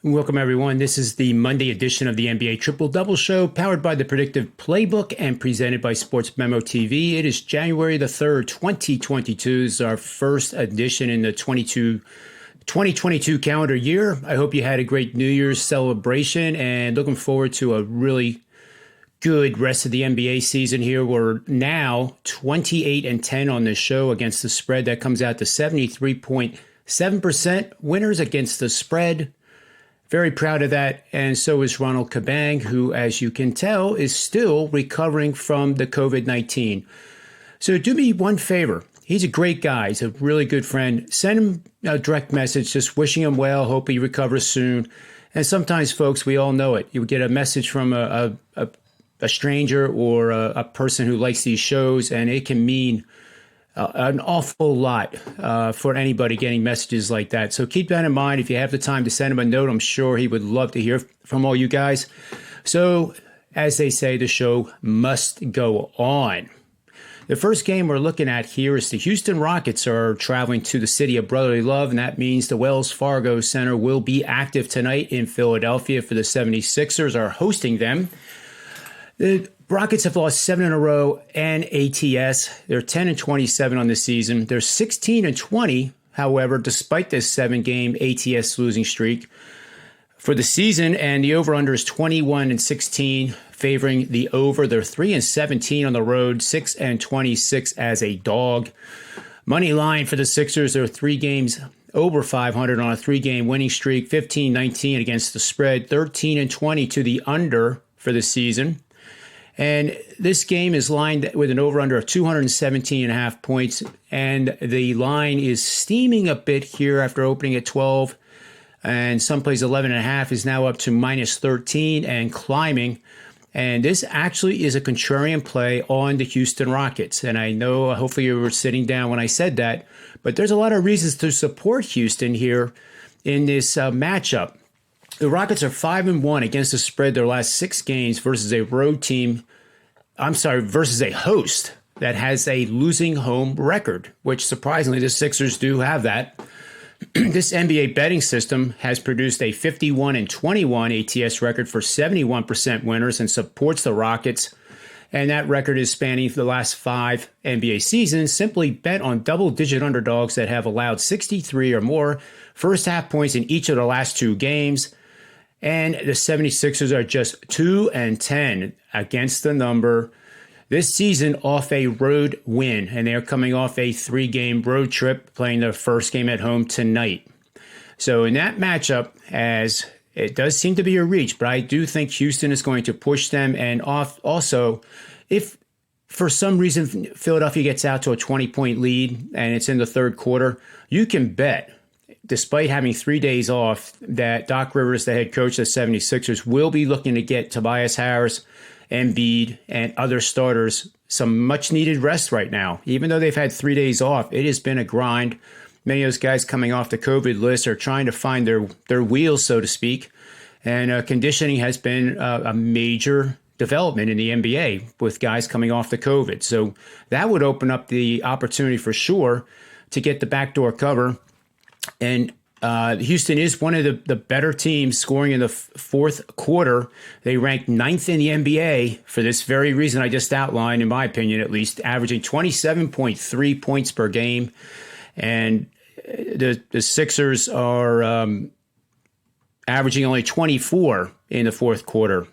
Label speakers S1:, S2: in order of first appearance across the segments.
S1: Welcome, everyone. This is the Monday edition of the NBA Triple Double Show, powered by the Predictive Playbook and presented by SportsMemo TV. It is January the 3rd, 2022. This is our first edition in the 2022 calendar year. I hope you had a great New Year's celebration and looking forward to a really good rest of the NBA season here. We're now 28-10 on this show against the spread. That comes out to 73.7% winners against the spread. Very proud of that, and so is Ronald Cabang, who, as you can tell, is still recovering from the COVID-19. So do me one favor. He's a great guy. He's a really good friend. Send him a direct message just wishing him well, hope he recovers soon. And sometimes, folks, we all know it. You get a message from a stranger or a person who likes these shows, and it can mean an awful lot for anybody getting messages like that. So keep that in mind. If you have the time to send him a note, I'm sure he would love to hear from all you guys. So, as they say, the show must go on. The first game we're looking at here is the Houston Rockets are traveling to the city of brotherly love, and that means the Wells Fargo Center will be active tonight in Philadelphia for the 76ers are hosting them. The Rockets have lost 7 in a row and ATS. They're 10-27 on the season. They're 16-20, however, despite this 7-game ATS losing streak for the season, and the over-under is 21-16, favoring the over. They're 3-17 on the road, 6-26 as a dog. Money line for the Sixers, they're 3 games over 500 on a 3-game winning streak, 15-19 against the spread, 13-20 to the under for the season. And this game is lined with an over-under of 217.5 points, and the line is steaming a bit here after opening at 12, and someplace 11.5 is now up to minus 13 and climbing. And this actually is a contrarian play on the Houston Rockets. And I know hopefully you were sitting down when I said that, but there's a lot of reasons to support Houston here in this matchup. The Rockets are 5-1 against the spread their last 6 games versus a versus a host that has a losing home record, which surprisingly the Sixers do have that. This NBA betting system has produced a 51-21 ATS record for 71% winners and supports the Rockets. And that record is spanning the last 5 NBA seasons. Simply bet on double-digit underdogs that have allowed 63 or more first-half points in each of the last 2 games. And the 76ers are just 2-10 against the number this season off a road win. And they're coming off a 3-game road trip, playing their first game at home tonight. So in that matchup, as it does seem to be a reach, but I do think Houston is going to push them. And also, if for some reason Philadelphia gets out to a 20-point lead and it's in the third quarter, you can bet, despite having 3 days off, that Doc Rivers, the head coach of the 76ers, will be looking to get Tobias Harris, Embiid, and other starters some much-needed rest right now. Even though they've had 3 days off, it has been a grind. Many of those guys coming off the COVID list are trying to find their wheels, so to speak. And conditioning has been a major development in the NBA with guys coming off the COVID. So that would open up the opportunity for sure to get the backdoor cover. And Houston is one of the better teams scoring in the fourth quarter. They rank 9th in the NBA for this very reason I just outlined, in my opinion at least, averaging 27.3 points per game. And the Sixers are averaging only 24 in the fourth quarter.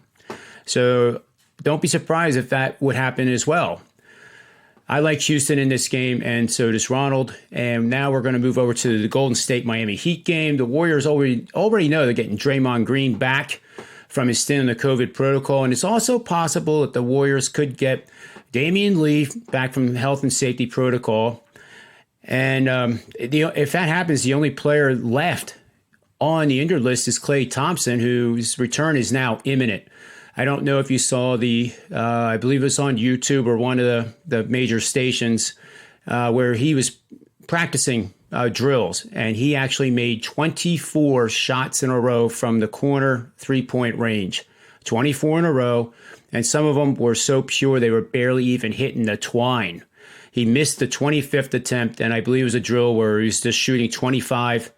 S1: So don't be surprised if that would happen as well. I like Houston in this game, and so does Ronald. And now we're going to move over to the Golden State Miami Heat game. The Warriors already know they're getting Draymond Green back from his stint in the COVID protocol. And it's also possible that the Warriors could get Damian Lee back from health and safety protocol. And if that happens, the only player left on the injured list is Klay Thompson, whose return is now imminent. I don't know if you saw I believe it was on YouTube or one of the major stations where he was practicing drills, and he actually made 24 shots in a row from the corner 3-point range, 24 in a row, and some of them were so pure they were barely even hitting the twine. He missed the 25th attempt, and I believe it was a drill where he was just shooting 25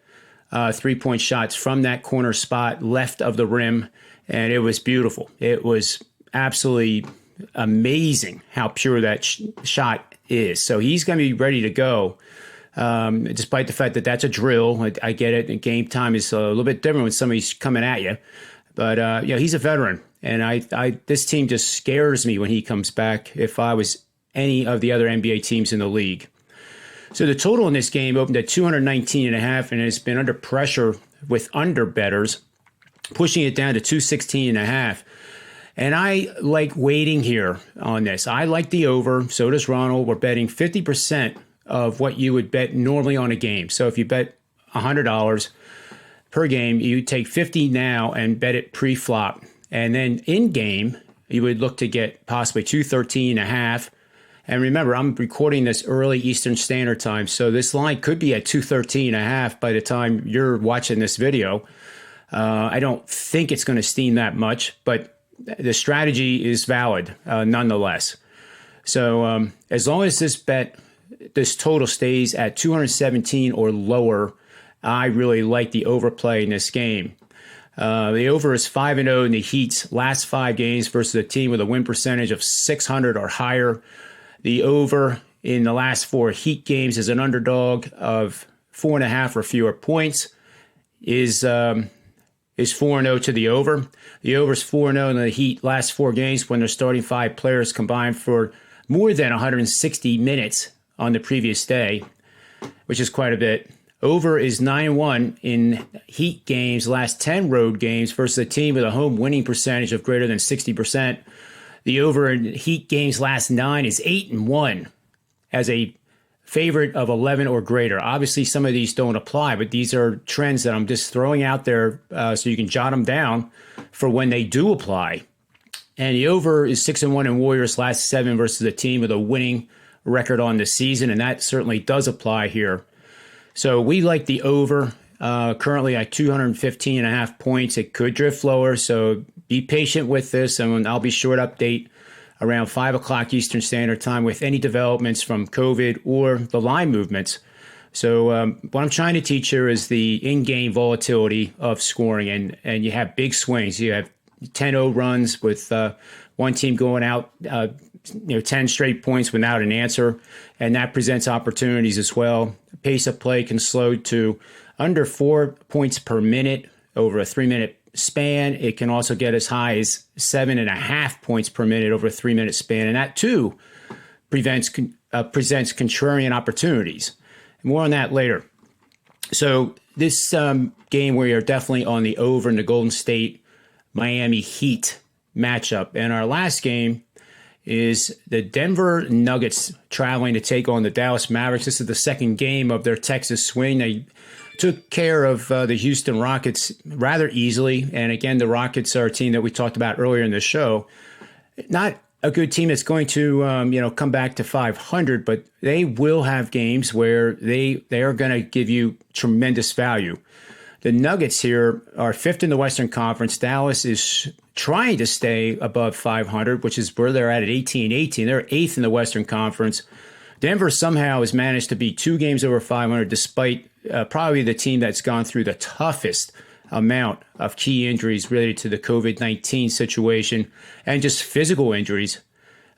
S1: 3-point shots from that corner spot left of the rim, and it was beautiful. It was absolutely amazing how pure that shot is. So he's going to be ready to go, despite the fact that that's a drill. I get it. And game time is a little bit different when somebody's coming at you. But, he's a veteran. And this team just scares me when he comes back if I was any of the other NBA teams in the league. So the total in this game opened at 219.5 and has been under pressure with under bettors, pushing it down to 216.5. And I like waiting here on this. I like the over. So does Ronald. We're betting 50% of what you would bet normally on a game. So if you bet $100 per game, you take 50 now and bet it pre-flop. And then in game, you would look to get possibly 213.5. And remember, I'm recording this early Eastern Standard Time. So this line could be at 213.5 by the time you're watching this video. I don't think it's going to steam that much, but the strategy is valid nonetheless. So as long as this total stays at 217 or lower, I really like the overplay in this game. The over is 5-0 in the Heat's last 5 games versus a team with a win percentage of 600 or higher. The over in the last 4 Heat games as an underdog of 4.5 or fewer points is 4-0 to the over. The over is 4-0 in the Heat last 4 games when their starting 5 players combined for more than 160 minutes on the previous day, which is quite a bit. Over is 9-1 in Heat games last 10 road games versus a team with a home winning percentage of greater than 60%. The over in Heat games last 9 is 8-1 as a favorite of 11 or greater. Obviously, some of these don't apply, but these are trends that I'm just throwing out there so you can jot them down for when they do apply. And the over is 6-1 in Warriors last 7 versus a team with a winning record on the season, and that certainly does apply here. So we like the over currently at 215.5 points. It could drift lower, so be patient with this, and I'll be sure to update around 5 o'clock Eastern Standard Time with any developments from COVID or the line movements. So what I'm trying to teach here is the in-game volatility of scoring, and you have big swings. You have 10-0 runs with one team going out 10 straight points without an answer, and that presents opportunities as well. Pace of play can slow to under 4 points per minute over a 3-minute span. It can also get as high as 7.5 points per minute over a 3-minute span, and that too presents contrarian opportunities. More on that later. So this game, we are definitely on the over in the Golden State Miami Heat matchup, and our last game is the Denver Nuggets traveling to take on the Dallas Mavericks. This is the second game of their Texas swing. They took care of the Houston Rockets rather easily. And again, the Rockets are a team that we talked about earlier in the show. Not a good team that's going to come back to 500, but they will have games where they are going to give you tremendous value. The Nuggets here are 5th in the Western Conference. Dallas is trying to stay above 500, which is where they're at 18-18. They're 8th in the Western Conference. Denver somehow has managed to be 2 games over 500, despite probably the team that's gone through the toughest amount of key injuries related to the COVID-19 situation and just physical injuries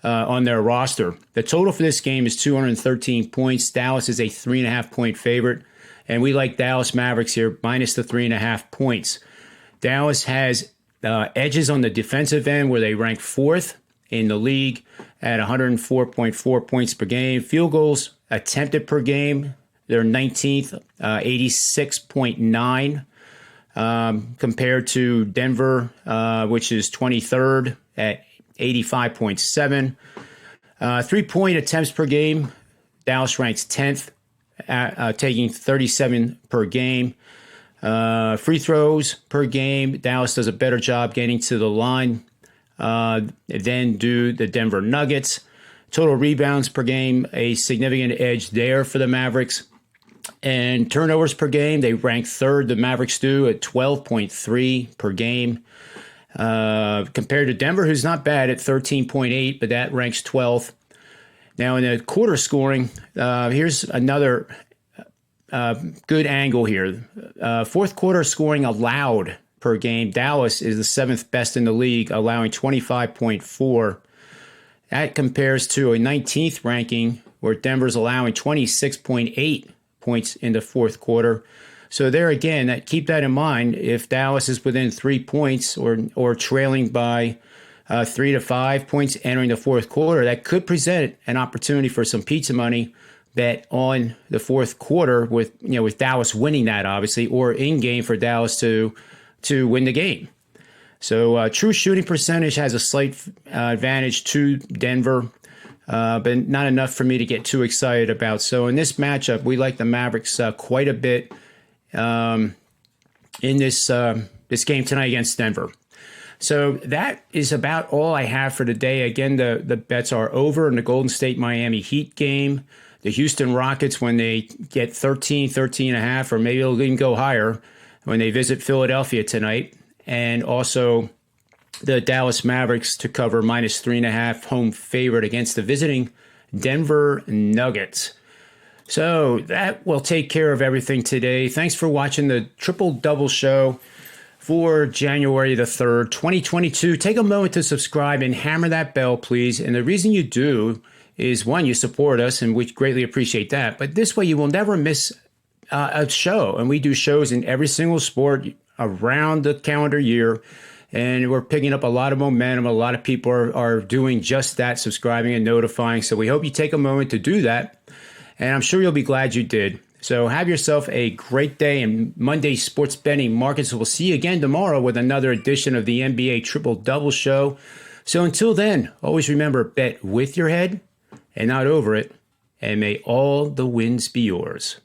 S1: on their roster. The total for this game is 213 points. Dallas is a 3.5-point favorite, and we like Dallas Mavericks here minus the 3.5 points. Dallas has edges on the defensive end where they rank 4th in the league at 104.4 points per game. Field goals attempted per game, they're 19th, 86.9, compared to Denver, which is 23rd at 85.7. 3-point attempts per game, Dallas ranks 10th, taking 37 per game. Free throws per game, Dallas does a better job getting to the line than do the Denver Nuggets. Total rebounds per game, a significant edge there for the Mavericks. And turnovers per game, they rank 3rd, the Mavericks do, at 12.3 per game. Compared to Denver, who's not bad at 13.8, but that ranks 12th. Now in the quarter scoring, here's another good angle here. Fourth quarter scoring allowed per game. Dallas is the seventh best in the league, allowing 25.4. That compares to a 19th ranking where Denver's allowing 26.8 points in the fourth quarter. So there again, keep that in mind. If Dallas is within 3 points or trailing by 3 to 5 points entering the fourth quarter, that could present an opportunity for some pizza money bet on the fourth quarter with Dallas winning that, obviously, or in game for Dallas to win the game. So true shooting percentage has a slight advantage to Denver, but not enough for me to get too excited about. So in this matchup, we like the Mavericks quite a bit in this game tonight against Denver. So that is about all I have for today. Again, the bets are over in the Golden State Miami Heat game. The Houston Rockets, when they get 13 and a half, or maybe it'll even go higher when they visit Philadelphia tonight. And also the Dallas Mavericks to cover -3.5 home favorite against the visiting Denver Nuggets. So that will take care of everything today. Thanks for watching the Triple Double Show for January the 3rd, 2022. Take a moment to subscribe and hammer that bell, please. And the reason you do is, one, you support us, and we greatly appreciate that. But this way you will never miss a show. And we do shows in every single sport around the calendar year. And we're picking up a lot of momentum. A lot of people are doing just that, subscribing and notifying. So we hope you take a moment to do that. And I'm sure you'll be glad you did. So have yourself a great day in Monday's sports betting markets. We'll see you again tomorrow with another edition of the NBA Triple Double Show. So until then, always remember, bet with your head and not over it. And may all the wins be yours.